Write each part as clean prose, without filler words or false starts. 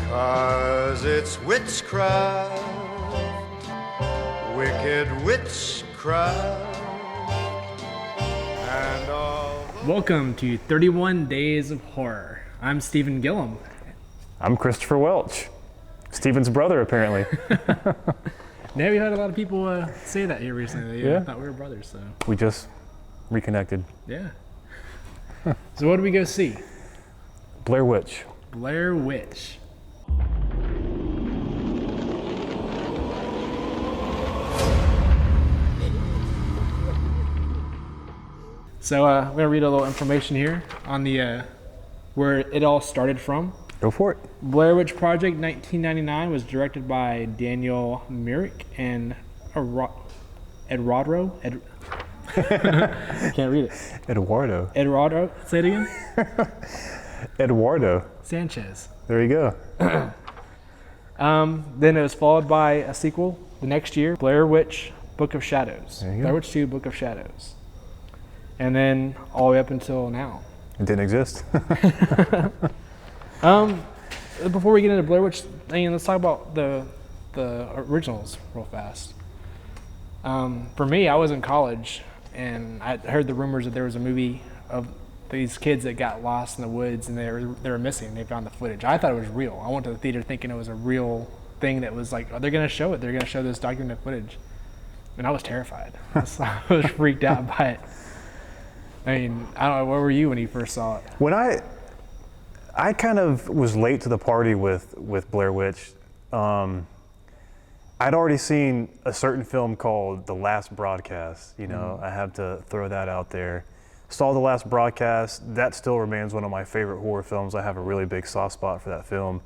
'Cause it's witchcraft, wicked witchcraft, and all. Welcome to 31 Days of Horror. I'm Stephen Gillum. I'm Christopher Welch, Stephen's brother, apparently. Now we had a lot of people say that here recently. They Yeah. thought we were brothers, so We just reconnected. yeah. So what did we go see? Blair Witch. Blair Witch. So I'm gonna read a little information here on the where it all started from. Go for it. Blair Witch Project 1999 was directed by Daniel Myrick and Eduardo. Can't read it. Eduardo. Eduardo. Say it again. Eduardo. Sanchez. There you go. Then it was followed by a sequel the next year, Blair Witch Book of Shadows. There you go. Blair Witch 2 Book of Shadows. And then all the way up until now. It didn't exist. Before we get into Blair Witch, let's talk about the originals real fast. For me, I was in college and I heard the rumors that there was a movie of these kids that got lost in the woods and they were missing. They found the footage. I thought it was real. I went to the theater thinking it was a real thing that was like, oh, they're gonna show it. They're gonna show this documented footage, and I was terrified. I was freaked out by it. I mean, I don't know. Where were you when you first saw it? When I kind of was late to the party with Blair Witch. I'd already seen a certain film called The Last Broadcast. You know, I have to throw that out there. Saw The Last Broadcast. That still remains one of my favorite horror films. I have a really big soft spot for that film.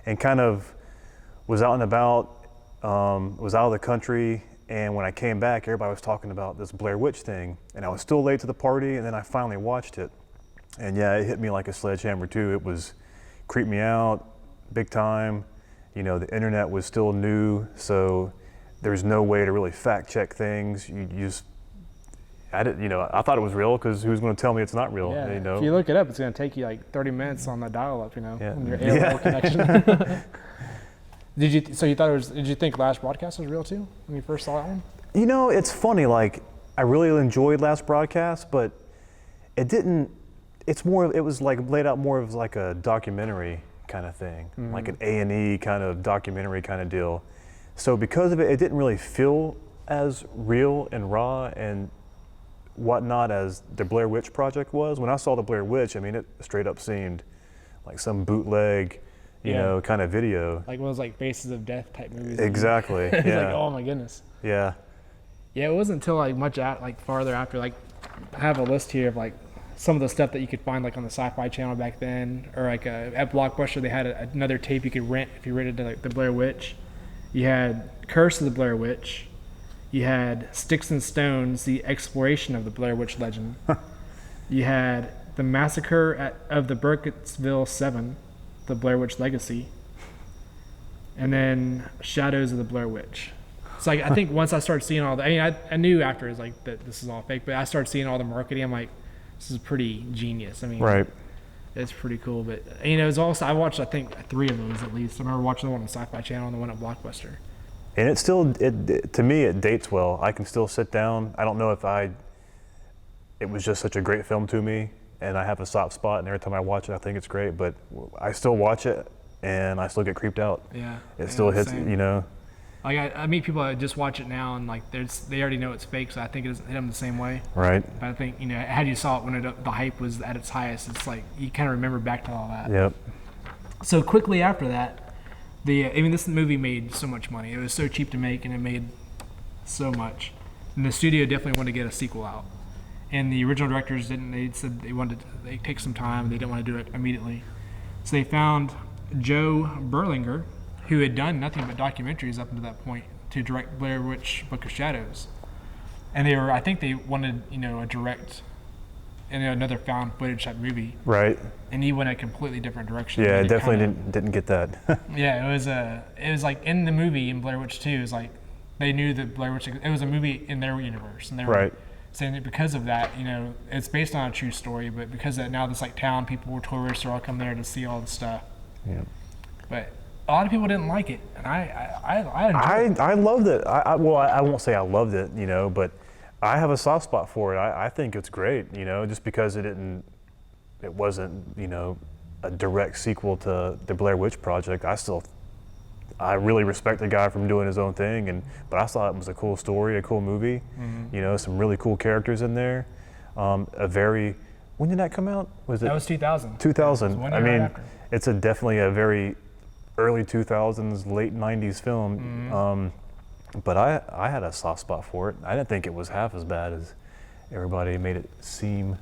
And kind of was out and about, was out of the country, and when I came back, everybody was talking about this Blair Witch thing. And I was still late to the party, and then I finally watched it. And yeah, it hit me like a sledgehammer too. It creeped me out big time. You know, the internet was still new, so there's no way to really fact check things. I thought it was real because who's going to tell me it's not real? Yeah. You know? If you look it up, it's going to take you like 30 minutes on the dial-up. You know, Yeah. on your AOL connection. Did you think Last Broadcast was real too when you first saw that one? You know, it's funny. Like, I really enjoyed Last Broadcast, but it didn't. It was like laid out more of like a documentary kind of thing, like an A&E kind of documentary kind of deal. So because of it, it didn't really feel as real and raw and whatnot as the Blair Witch Project was. When I saw the Blair Witch, I mean, it straight up seemed like some bootleg, you know, kind of video. Like one of those like Faces of Death type movies. Exactly. It's Yeah. like, oh my goodness. Yeah. Yeah, it wasn't until like farther after, like I have a list here of like some of the stuff that you could find like on the Sci-Fi Channel back then, or like at Blockbuster they had another tape you could rent if you rented like the Blair Witch. You had Curse of the Blair Witch. You had Sticks and Stones, the exploration of the Blair Witch legend. You had the Massacre of the Burkittsville 7, the Blair Witch legacy. And then Shadows of the Blair Witch. So like, I think once I started seeing all I knew after it's like that this is all fake, but I started seeing all the marketing. I'm like, this is pretty genius. I mean, Right. it's pretty cool. But it was also, I watched I think 3 of those at least. I remember watching the one on Sci-Fi Channel and the one at Blockbuster. And it still, to me, it dates well. I can still sit down. I don't know if it was just such a great film to me, and I have a soft spot, and every time I watch it, I think it's great, but I still watch it, and I still get creeped out. Yeah. It still hits, same. you know. Like I meet people that just watch it now and like they already know it's fake, so I think it doesn't hit them the same way. Right. But I think, had you saw it when the hype was at its highest, it's like you kind of remember back to all that. Yep. So quickly after that, this movie made so much money. It was so cheap to make, and it made so much. And the studio definitely wanted to get a sequel out. And the original directors didn't. They said they take some time. They didn't want to do it immediately. So they found Joe Berlinger, who had done nothing but documentaries up until that point, to direct Blair Witch Book of Shadows. And I think they wanted, a direct and another found footage type movie. Right. And he went a completely different direction. Yeah, definitely didn't get that. Yeah, it was like in the movie in Blair Witch 2, it was like they knew that Blair Witch, it was a movie in their universe, and they were saying that because of that, it's based on a true story, but because of that, now this like town, people were tourists are all coming there to see all the stuff. Yeah. but a lot of people didn't like it, and I enjoyed it. I loved it. Well, I won't say I loved it, but I have a soft spot for it. I think it's great, just because it wasn't, a direct sequel to the Blair Witch Project. I really respect the guy from doing his own thing, but I thought it was a cool story, a cool movie. Some really cool characters in there. When did that come out? That was 2000. 2000. One year right after. It's definitely a very early 2000s, late 90s film. But I had a soft spot for it. I didn't think it was half as bad as everybody made it seem.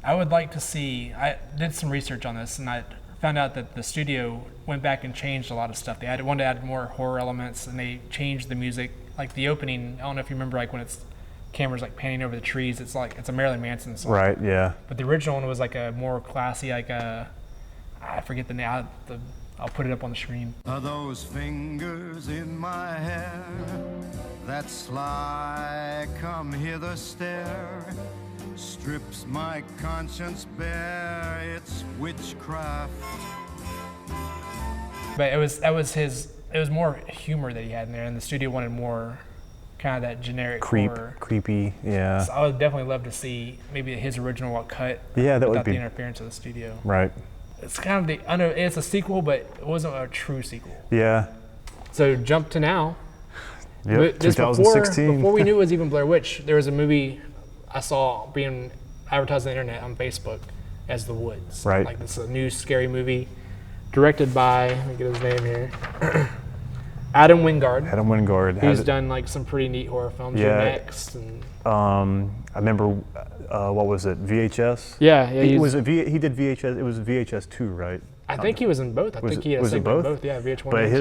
I would like to see, I did some research on this, and I found out that the studio went back and changed a lot of stuff. They wanted to add more horror elements, and they changed the music. Like the opening, I don't know if you remember, like when it's cameras like panning over the trees, it's a Marilyn Manson song. Right, yeah. But the original one was like a more classy, I forget the name, I'll put it up on the screen. Are those fingers in my hair that sly come hither stare strips my conscience bare, it's witchcraft. But it was more humor that he had in there, and the studio wanted more kind of that generic horror. Creepy, yeah. So I would definitely love to see maybe his original cut. Yeah, that would without be the interference of the studio. Right. It's kind of it's a sequel, but it wasn't a true sequel. Yeah. So jump to now. Yep. 2016. Before we knew it was even Blair Witch, there was a movie I saw being advertised on the internet on Facebook as The Woods. Right. Like this is a new scary movie directed by, let me get his name here, Adam Wingard. Adam Wingard. He's done like some pretty neat horror films. Yeah. Next and I remember, what was it? VHS. yeah. He did VHS. It was VHS 2, right? I think he was in both. I think he had a was it segment in both? both. Yeah, VH1. But and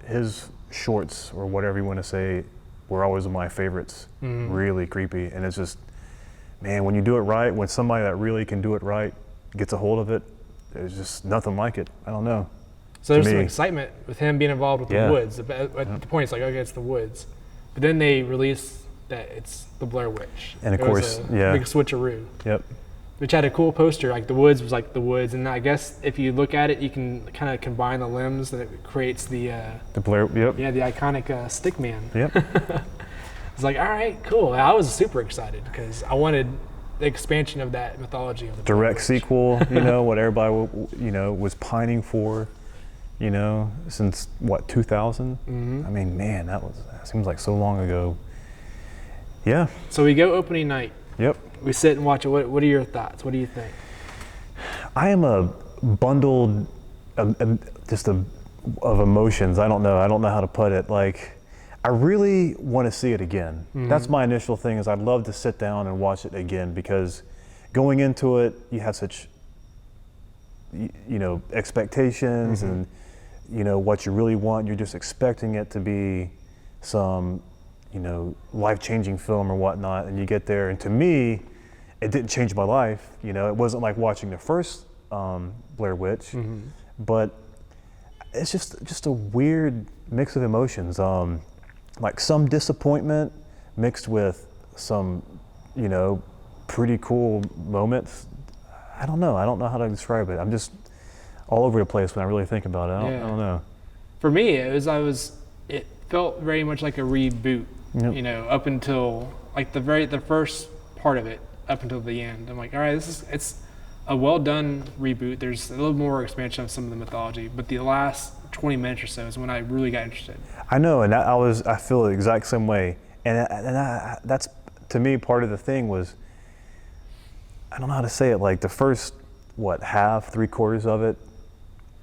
his shorts, or whatever you want to say, were always my favorites. Really creepy, and it's just, man, when you do it right, when somebody that really can do it right gets a hold of it, there's just nothing like it. I don't know. So there's some excitement with him being involved with Yeah. The Woods. At the point, it's like, okay, it's The Woods. But then they released that it's the Blair Witch. And of It was course, a yeah. big switcheroo. Yep. Which had a cool poster. Like The Woods was like The Woods, and I guess if you look at it, you can kind of combine the limbs, and it creates the Blair. Yep. the iconic stickman. Yep. It's like, all right, cool. I was super excited because I wanted the expansion of that mythology of the Blair Direct Witch. sequel. What everybody was pining for. Since what, 2000? I mean, man, that seems like so long ago. Yeah. So we go opening night. Yep. We sit and watch it. What are your thoughts? What do you think? I am a bundled, of emotions. I don't know how to put it. Like, I really want to see it again. That's my initial thing. Is I'd love to sit down and watch it again, because going into it, you have such, expectations and what you really want. You're just expecting it to be some, life-changing film or whatnot, and you get there, and to me, it didn't change my life. It wasn't like watching the first Blair Witch, but it's just a weird mix of emotions. Like some disappointment mixed with some, pretty cool moments. I don't know how to describe it. I'm just all over the place when I really think about it. I don't know. For me, it felt very much like a reboot. Yep. Up until like the first part of it, up until the end. I'm like, all right, it's a well done reboot. There's a little more expansion of some of the mythology, but the last 20 minutes or so is when I really got interested. I know, and I feel the exact same way, and that's, to me, part of the thing was, I don't know how to say it, like the first, half, 3/4 of it,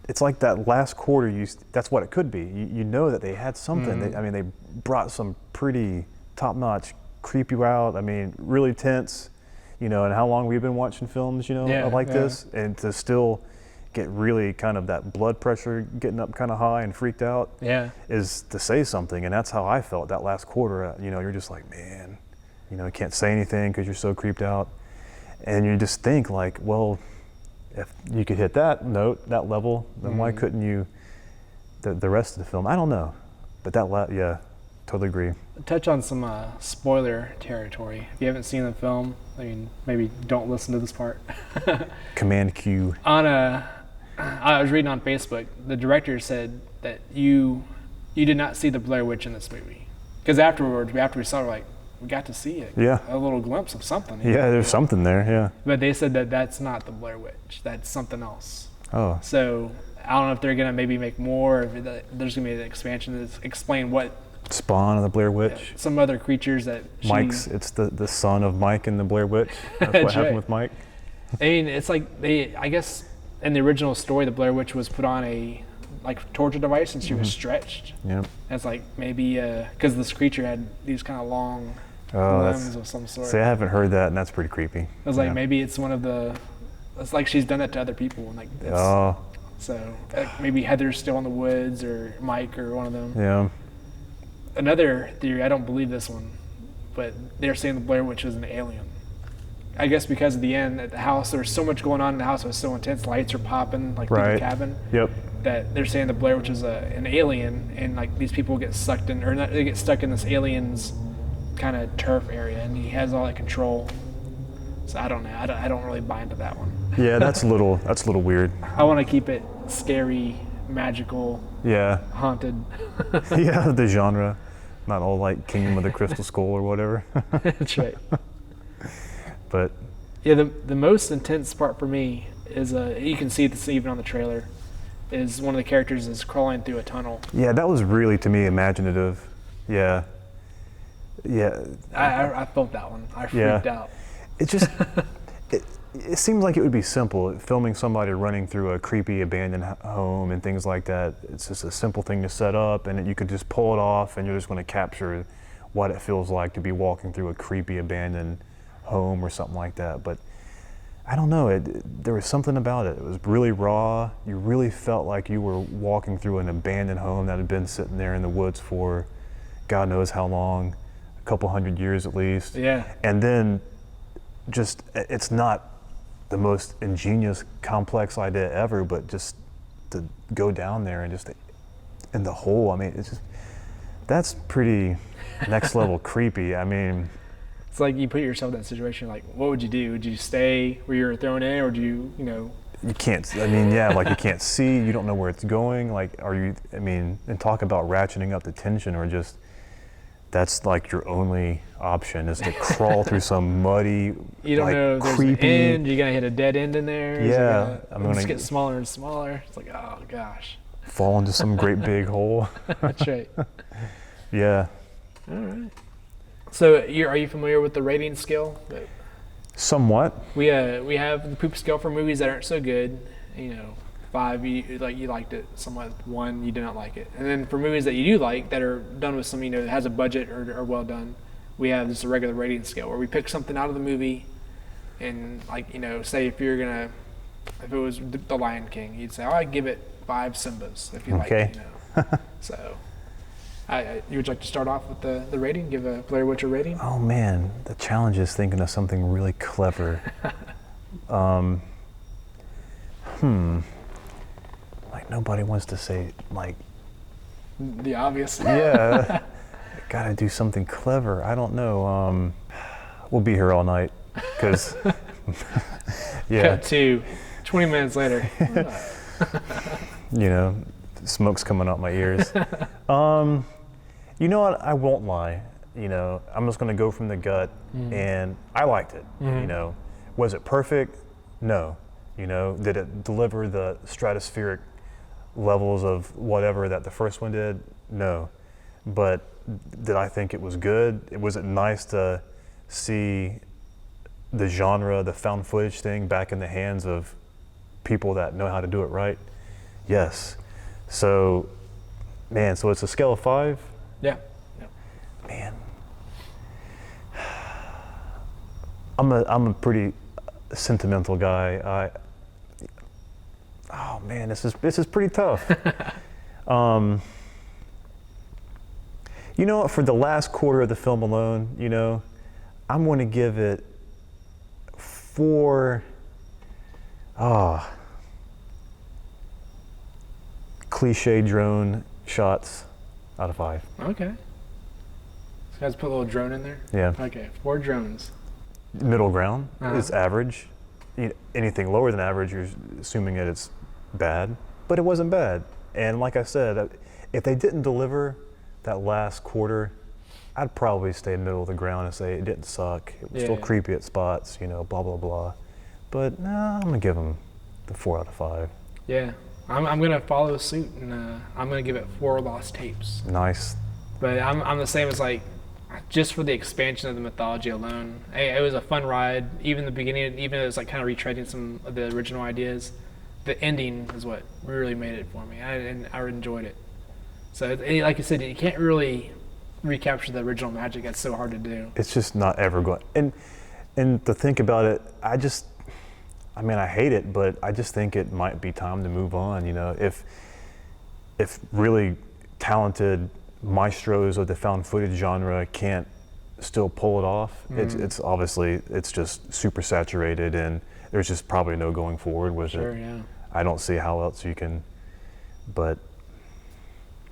it's like that last quarter, that's what it could be. You know that they had something. They brought some pretty top-notch, creep you out, really tense, and how long we've been watching films, this, and to still get really kind of that blood pressure getting up kind of high and freaked out is to say something. And that's how I felt that last quarter. You're just like, man, you can't say anything because you're so creeped out. And you just think like, well, if you could hit that note, that level, then why couldn't you the rest of the film? I don't know. But totally agree. Touch on some spoiler territory. If you haven't seen the film, maybe don't listen to this part. Command Q. I was reading on Facebook. The director said that you did not see the Blair Witch in this movie, because afterwards, after we saw it, we're like, we got to see it. Yeah. A little glimpse of something. Yeah, there's something there. Yeah. But they said that that's not the Blair Witch. That's something else. Oh. So I don't know if they're gonna maybe make more. If there's gonna be an expansion to explain what Spawn of the Blair Witch. some other creatures that It's the son of Mike and the Blair Witch. That's what happened with Mike. I mean, it's like I guess in the original story, the Blair Witch was put on a torture device and she was stretched. Yeah. That's like maybe because this creature had these kind of long limbs of some sort. See, I haven't heard that, and that's pretty creepy. I was like, maybe it's one of the. It's like she's done that to other people, and like. So maybe Heather's still in the woods, or Mike, or one of them. Yeah. Another theory, I don't believe this one, but they're saying the Blair Witch is an alien. I guess because at the end at the house, there was so much going on in the house. It was so intense. Lights are popping through the cabin. Yep. That they're saying the Blair Witch is an alien, and like these people get sucked in, or not, they get stuck in this alien's kind of turf area, and he has all that control. So I don't know. I don't really buy into that one. Yeah, that's a little weird. I want to keep it scary, magical. Yeah. Haunted. Yeah, the genre, not all like Kingdom of the Crystal Skull or whatever. That's right. But yeah, the most intense part for me is you can see this even on the trailer, is one of the characters is crawling through a tunnel. yeah, that was really to me imaginative. Yeah. Yeah. I felt that one. I freaked out. It just it seems like it would be simple, filming somebody running through a creepy abandoned home and things like that. It's just a simple thing to set up, and you could just pull it off, and you're just going to capture what it feels like to be walking through a creepy abandoned home or something like that. But I don't know, there was something about it. It was really raw. You really felt like you were walking through an abandoned home that had been sitting there in the woods for God knows how long, a couple hundred years at least. Yeah. And then just, it's not the most ingenious, complex idea ever, but just to go down there and just in the hole, I mean, it's just, that's pretty next level creepy. I mean, it's like you put yourself in that situation, like, what would you do? Would you stay where you were thrown in, or do you you can't, I mean, yeah, like you can't see, you don't know where it's going. Like, and talk about ratcheting up the tension, or just, that's like your only option is to crawl through some muddy, you don't know if there's an end, you're gonna hit a dead end in there. Yeah. I'm gonna get smaller and smaller. It's like, oh gosh. Fall into some great big hole. That's right. Yeah. All right. So are you familiar with the rating scale? Somewhat. We have the poop scale for movies that aren't so good. 5, you liked it. Somewhat 1, you did not like it. And then for movies that you do like, that are done with some, that has a budget or are well done, we have just a regular rating scale where we pick something out of the movie, and say if it was The Lion King, you'd say, I'd give it 5 Simbas if you like it. So. You would like to start off with the rating? Give a Blair Witch a rating? Oh man, the challenge is thinking of something really clever. Like nobody wants to say like the obvious. Yeah, gotta do something clever. I don't know. We'll be here all night, because yeah. Cut to 20 minutes later. Smoke's coming out my ears. You know what? I won't lie. I'm just going to go from the gut, and I liked it. Mm-hmm. Was it perfect? No. Did it deliver the stratospheric levels of whatever that the first one did? No. But did I think it was good? Was it nice to see the genre, the found footage thing, back in the hands of people that know how to do it right? Yes. So, man, so it's a scale of 5? Yeah. Man, I'm a pretty sentimental guy. Oh man, this is pretty tough. For the last quarter of the film alone, I'm going to give it 4. Cliche drone shots out of 5. Okay. So guys, put a little drone in there? Yeah. Okay, 4 drones. Middle ground is average. Anything lower than average, you're assuming that it's bad, but it wasn't bad. And like I said, if they didn't deliver that last quarter, I'd probably stay middle of the ground and say it didn't suck. It was still creepy at spots, blah, blah, blah. But I'm going to give them the 4 out of 5. Yeah, I'm going to follow suit, and I'm going to give it 4 lost tapes. Nice. But I'm the same as like, just for the expansion of the mythology alone. It was a fun ride. Even the beginning, even though it was like kind of retreading some of the original ideas, the ending is what really made it for me. And I enjoyed it. So like you said, you can't really recapture the original magic. That's so hard to do. It's just not ever going. And to think about it, I hate it, but I just think it might be time to move on. If really talented maestros of the found footage genre can't still pull it off, it's obviously it's just super saturated, and there's just probably no going forward with it. Yeah. I don't see how else you can, but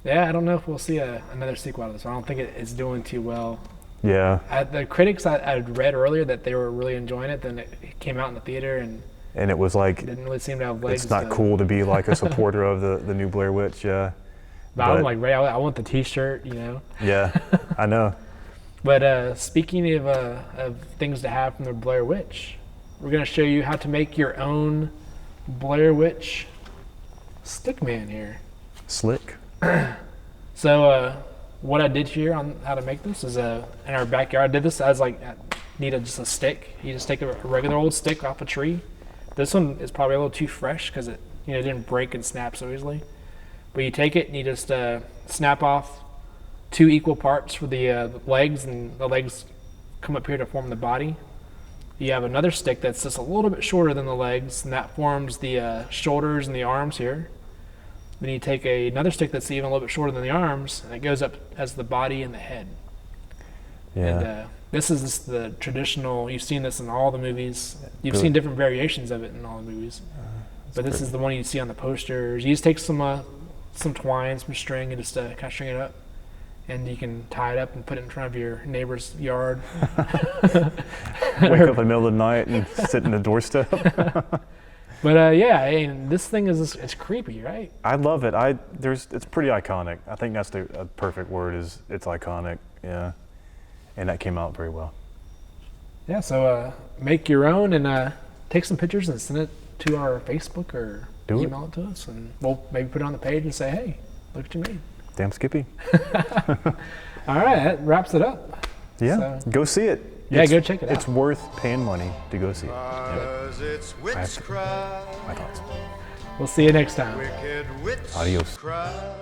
yeah, I don't know if we'll see another sequel out of this. I don't think it's doing too well. Yeah. The critics I read earlier that they were really enjoying it. Then it came out in the theater and it was like it didn't really seem to have legs. It's not cool to be like a supporter of the new Blair Witch. Yeah. But I'm like, Ray, I want the T-shirt. Yeah, I know. But speaking of things to have from the Blair Witch, we're gonna show you how to make your own Blair Witch stickman here. Slick. So what I did here on how to make this is in our backyard. I did this as like just a stick. You just take a regular old stick off a tree. This one is probably a little too fresh because it didn't break and snap so easily. But you take it and you just snap off 2 equal parts for the legs, and the legs come up here to form the body. You have another stick that's just a little bit shorter than the legs, and that forms the shoulders and the arms here. Then you take another stick that's even a little bit shorter than the arms, and it goes up as the body and the head. Yeah. And this is just the traditional, you've seen this in all the movies. You've seen different variations of it in all the movies. But this is the one you see on the posters. You just take some twine, some string, and just kind of string it up. And you can tie it up and put it in front of your neighbor's yard. Wake up in the middle of the night and sit in the doorstep. But this thing it's creepy, right? I love it. It's pretty iconic. I think that's the perfect word. Is it's iconic. Yeah, and that came out very well. Yeah. So make your own and take some pictures and send it to our Facebook or email it to us, and we'll maybe put it on the page and say, "Hey, look what you made." Damn Skippy. All right, that wraps it up. Yeah, go see it. Yeah, go check it out. It's worth paying money to go see it. It's witchcraft. My thoughts. We'll see you next time. Wicked witch Adios. craft.